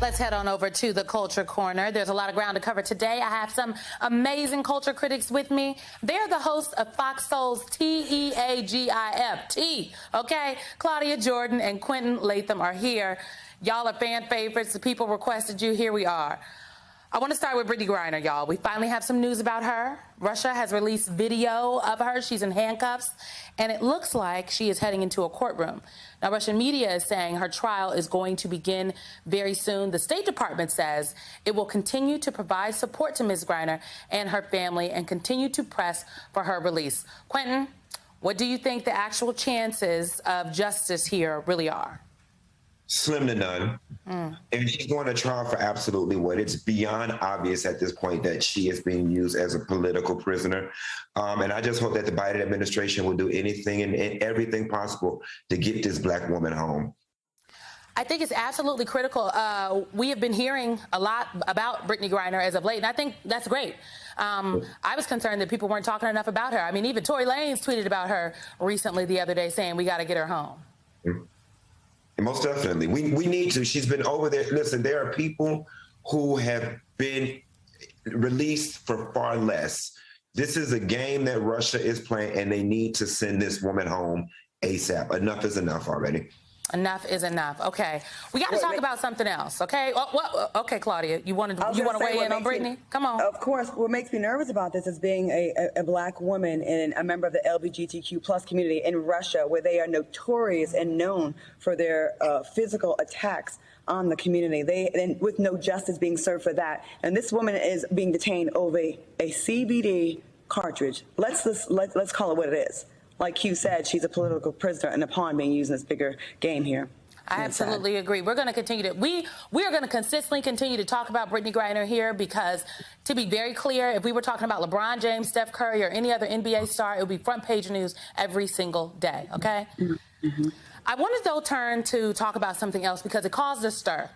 Let's head on over to the Culture Corner. There's a lot of ground to cover today. I have some amazing culture critics with me. They're the hosts of Fox Soul's TEAGIF. Okay? Claudia Jordan and Quentin Latham are here. Y'all are fan favorites. The people requested you. Here we are. I want to start with Brittney Griner, y'all. We finally have some news about her. Russia has released video of her. She's in handcuffs, and it looks like she is heading into a courtroom. Now, Russian media is saying her trial is going to begin very soon. The State Department says it will continue to provide support to Ms. Griner and her family and continue to press for her release. Quentin, what do you think the actual chances of justice here really are? Slim to none. And she's going to trial for absolutely what? It's beyond obvious at this point that she is being used as a political prisoner. And I just hope that the Biden administration will do anything and everything possible to get this Black woman home. I think it's absolutely critical. We have been hearing a lot about Brittney Griner as of late, and I think that's great. I was concerned that people weren't talking enough about her. I mean, even Tory Lanez tweeted about her recently the other day saying, we got to get her home. Most definitely. We need to. She's been over there. Listen, there are people who have been released for far less. This is a game that Russia is playing, and they need to send this woman home ASAP. Enough is enough already. Enough is enough. Okay. We got to talk about something else, okay? Okay, Claudia, you want to weigh in on Brittney? Come on. Of course. What makes me nervous about this is being a Black woman and a member of the LGBTQ plus community in Russia, where they are notorious and known for their physical attacks on the community. And with no justice being served for that. And this woman is being detained over a CBD cartridge. Let's call it what it is. Like Q said, she's a political prisoner and a pawn being used in this bigger game here. I absolutely agree. We're going to continue to we are going to consistently continue to talk about Brittney Griner here because, to be very clear, if we were talking about LeBron James, Steph Curry, or any other NBA star, it would be front page news every single day. Okay. Mm-hmm. I want to though turn to talk about something else because it caused a stir.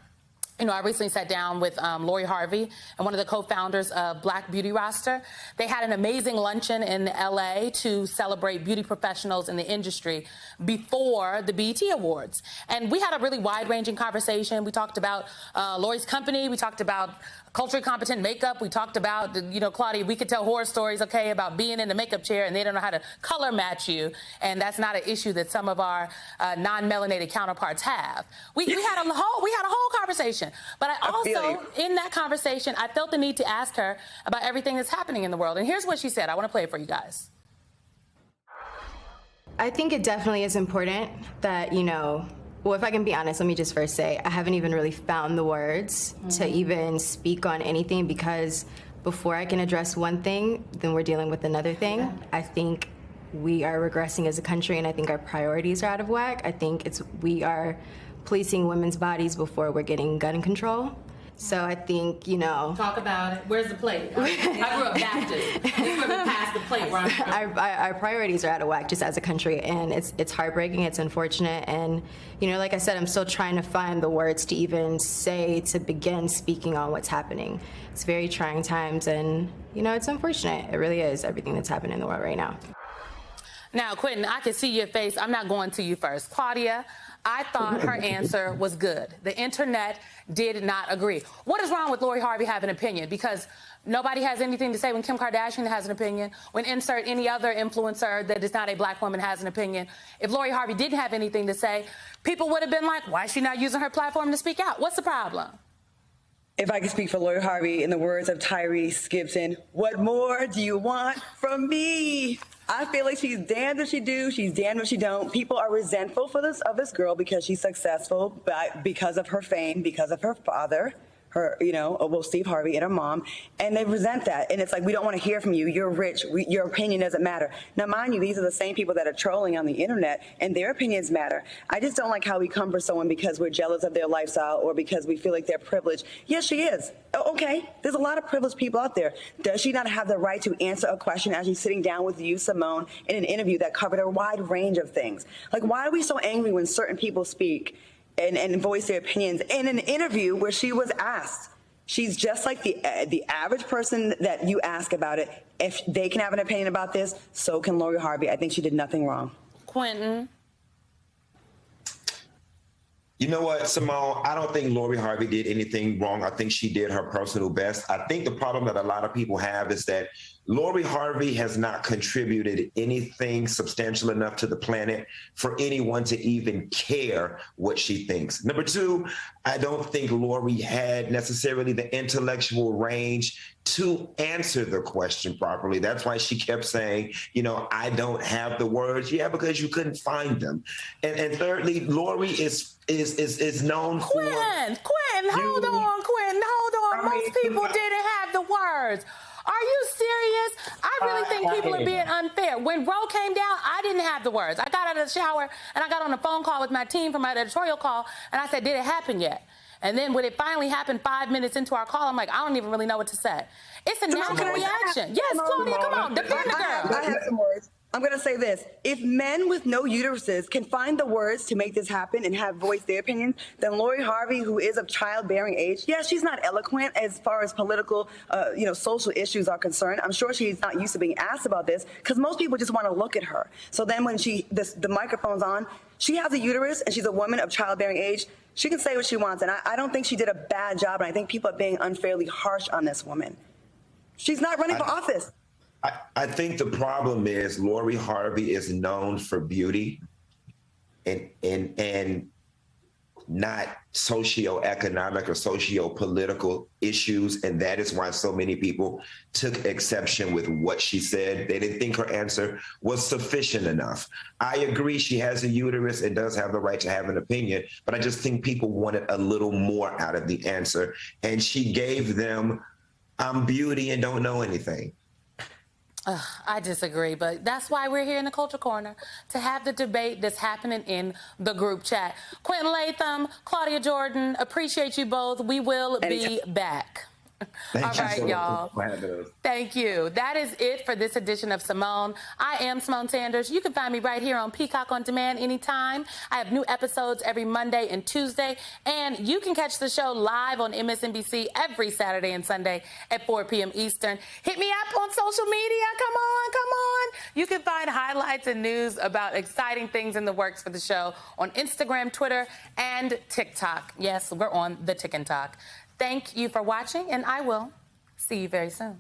You know, I recently sat down with Lori Harvey and one of the co-founders of Black Beauty Roster. They had an amazing luncheon in L.A. to celebrate beauty professionals in the industry before the BET Awards. And we had a really wide-ranging conversation. We talked about Lori's company. We talked about culturally competent makeup. We talked about, you know, Claudia, we could tell horror stories, okay, about being in the makeup chair and they don't know how to color match you. And that's not an issue that some of our non-melanated counterparts have. We had a whole conversation. But I also, in that conversation, I felt the need to ask her about everything that's happening in the world. And here's what she said. I want to play it for you guys. I think it definitely is important that, you know, well, if I can be honest, let me just first say I haven't even really found the words to even speak on anything because before I can address one thing, then we're dealing with another thing. Yeah. I think we are regressing as a country, and I think our priorities are out of whack. I think we are policing women's bodies before we're getting gun control. So I think, you know... Talk about it. Where's the plate? I grew up Baptist. We were past the plate. Our priorities are out of whack just as a country, and it's heartbreaking, it's unfortunate, and, you know, like I said, I'm still trying to find the words to even say, to begin speaking on what's happening. It's very trying times, and, you know, it's unfortunate. It really is, everything that's happening in the world right now. Now, Quentin, I can see your face. I'm not going to you first. Claudia, I thought her answer was good. The internet did not agree. What is wrong with Lori Harvey having an opinion? Because nobody has anything to say when Kim Kardashian has an opinion, when insert any other influencer that is not a Black woman has an opinion. If Lori Harvey didn't have anything to say, people would have been like, why is she not using her platform to speak out? What's the problem? If I could speak for Lori Harvey in the words of Tyrese Gibson, what more do you want from me? I feel like she's damned if she do, she's damned if she don't. People are resentful of this girl because she's successful, because of her fame, because of her father, Steve Harvey and her mom, and they resent that. And it's like, we don't want to hear from you. You're rich. Your opinion doesn't matter. Now, mind you, these are the same people that are trolling on the internet, and their opinions matter. I just don't like how we come for someone because we're jealous of their lifestyle or because we feel like they're privileged. Yes, she is. Okay, there's a lot of privileged people out there. Does she not have the right to answer a question as she's sitting down with you, Simone, in an interview that covered a wide range of things? Like, why are we so angry when certain people speak and voice their opinions in an interview where she was asked? She's just like the average person that you ask about it. If they can have an opinion about this, so can Lori Harvey. I think she did nothing wrong. Quentin. You know what, Simone? I don't think Lori Harvey did anything wrong. I think she did her personal best. I think the problem that a lot of people have is that Lori Harvey has not contributed anything substantial enough to the planet for anyone to even care what she thinks. Number two, I don't think Lori had necessarily the intellectual range to answer the question properly. That's why she kept saying, I don't have the words. Yeah, because you couldn't find them. And thirdly, Lori is known for Quinn, hold on. Most people didn't have the words. Are you serious? I really think people are being unfair. When Roe came down, I didn't have the words. I got out of the shower and I got on a phone call with my team for my editorial call, and I said, did it happen yet? And then when it finally happened 5 minutes into our call, I'm like, I don't even really know what to say. It's a natural reaction. Yes, Claudia, come on, defend the girl. I have some words. I'm going to say this. If men with no uteruses can find the words to make this happen and have voiced their opinions, then Lori Harvey, who is of childbearing age, yes, she's not eloquent as far as political, social issues are concerned. I'm sure she's not used to being asked about this because most people just want to look at her. So then when the microphone's on, she has a uterus and she's a woman of childbearing age. She can say what she wants. And I don't think she did a bad job. And I think people are being unfairly harsh on this woman. She's not running for office. I think the problem is Lori Harvey is known for beauty and not socioeconomic or socio-political issues, and that is why so many people took exception with what she said. They didn't think her answer was sufficient enough. I agree she has a uterus and does have the right to have an opinion, but I just think people wanted a little more out of the answer, and she gave them, I'm beauty and don't know anything. I disagree, but that's why we're here in the Culture Corner, to have the debate that's happening in the group chat. Quentin Latham, Claudia Jordan, appreciate you both. We will be back. All right, y'all. Thank you. That is it for this edition of Simone. I am Simone Sanders. You can find me right here on Peacock On Demand anytime. I have new episodes every Monday and Tuesday, and you can catch the show live on MSNBC every Saturday and Sunday at 4 p.m. Eastern. Hit me up on social media. Come on. You can find highlights and news about exciting things in the works for the show on Instagram, Twitter, and TikTok. Yes, we're on the Tick and Talk. Thank you for watching, and I will see you very soon.